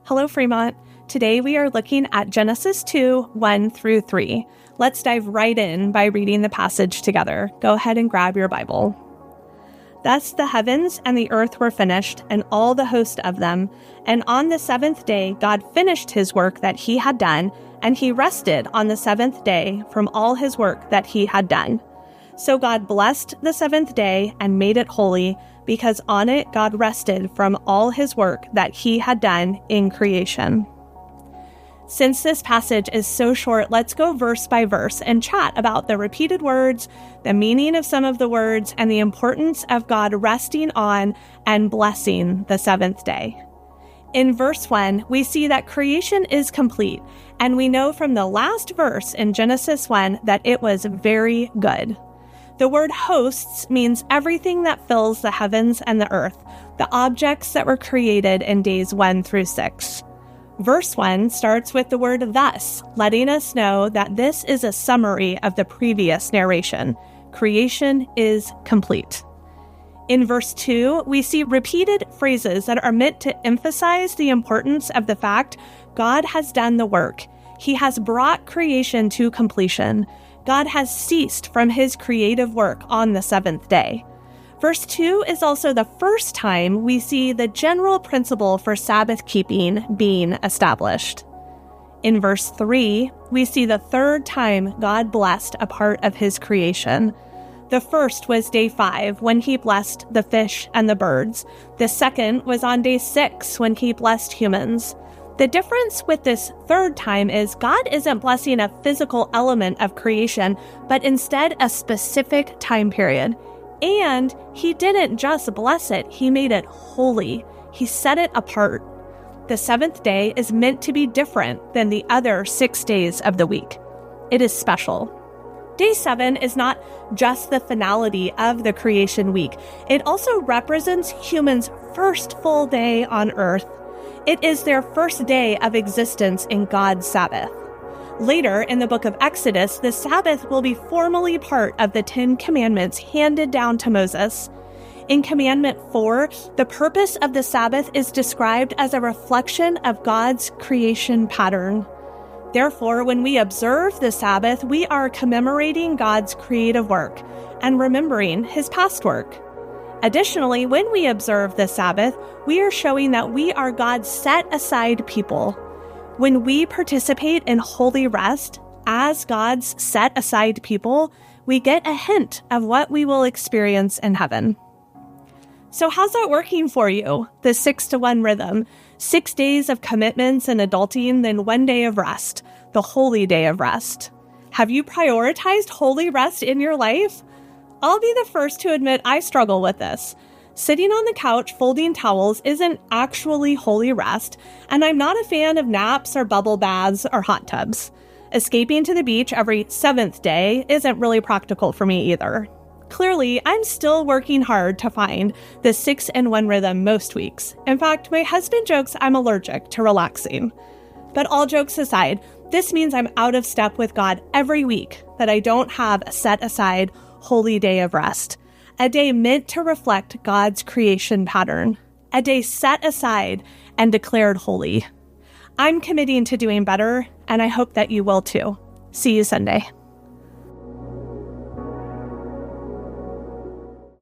Hello, Fremont. Today we are looking at Genesis 2, 1 through 3. Let's dive right in by reading the passage together. Go ahead and grab your Bible. Thus the heavens and the earth were finished, and all the host of them. And on the seventh day God finished his work that he had done, and he rested on the seventh day from all his work that he had done. So God blessed the seventh day and made it holy, because on it God rested from all his work that he had done in creation. Since this passage is so short, let's go verse by verse and chat about the repeated words, the meaning of some of the words, and the importance of God resting on and blessing the seventh day. In verse 1, we see that creation is complete, and we know from the last verse in Genesis 1 that it was very good. The word hosts means everything that fills the heavens and the earth, the objects that were created in days 1 through 6. Verse 1 starts with the word thus, letting us know that this is a summary of the previous narration. Creation is complete. In verse 2, we see repeated phrases that are meant to emphasize the importance of the fact God has done the work. He has brought creation to completion. God has ceased from his creative work on the seventh day. Verse 2 is also the first time we see the general principle for Sabbath keeping being established. In verse 3, we see the third time God blessed a part of his creation. The first was day 5 when he blessed the fish and the birds. The second was on day 6 when he blessed humans. The difference with this third time is God isn't blessing a physical element of creation, but instead a specific time period. And he didn't just bless it, he made it holy. He set it apart. The seventh day is meant to be different than the other 6 days of the week. It is special. Day 7 is not just the finality of the creation week. It also represents humans' first full day on earth. It is their first day of existence in God's Sabbath. Later in the book of Exodus, the Sabbath will be formally part of the 10 Commandments handed down to Moses. In Commandment 4, the purpose of the Sabbath is described as a reflection of God's creation pattern. Therefore, when we observe the Sabbath, we are commemorating God's creative work and remembering his past work. Additionally, when we observe the Sabbath, we are showing that we are God's set-aside people. When we participate in holy rest as God's set-aside people, we get a hint of what we will experience in heaven. So how's that working for you, the 6-to-1 rhythm? 6 days of commitments and adulting, then 1 day of rest, the holy day of rest. Have you prioritized holy rest in your life? I'll be the first to admit I struggle with this. Sitting on the couch folding towels isn't actually holy rest, and I'm not a fan of naps or bubble baths or hot tubs. Escaping to the beach every 7th day isn't really practical for me either. Clearly, I'm still working hard to find the 6-in-1 rhythm most weeks. In fact, my husband jokes I'm allergic to relaxing. But all jokes aside, this means I'm out of step with God every week, that I don't have a set-aside holy day of rest. A day meant to reflect God's creation pattern. A day set aside and declared holy. I'm committing to doing better, and I hope that you will too. See you Sunday.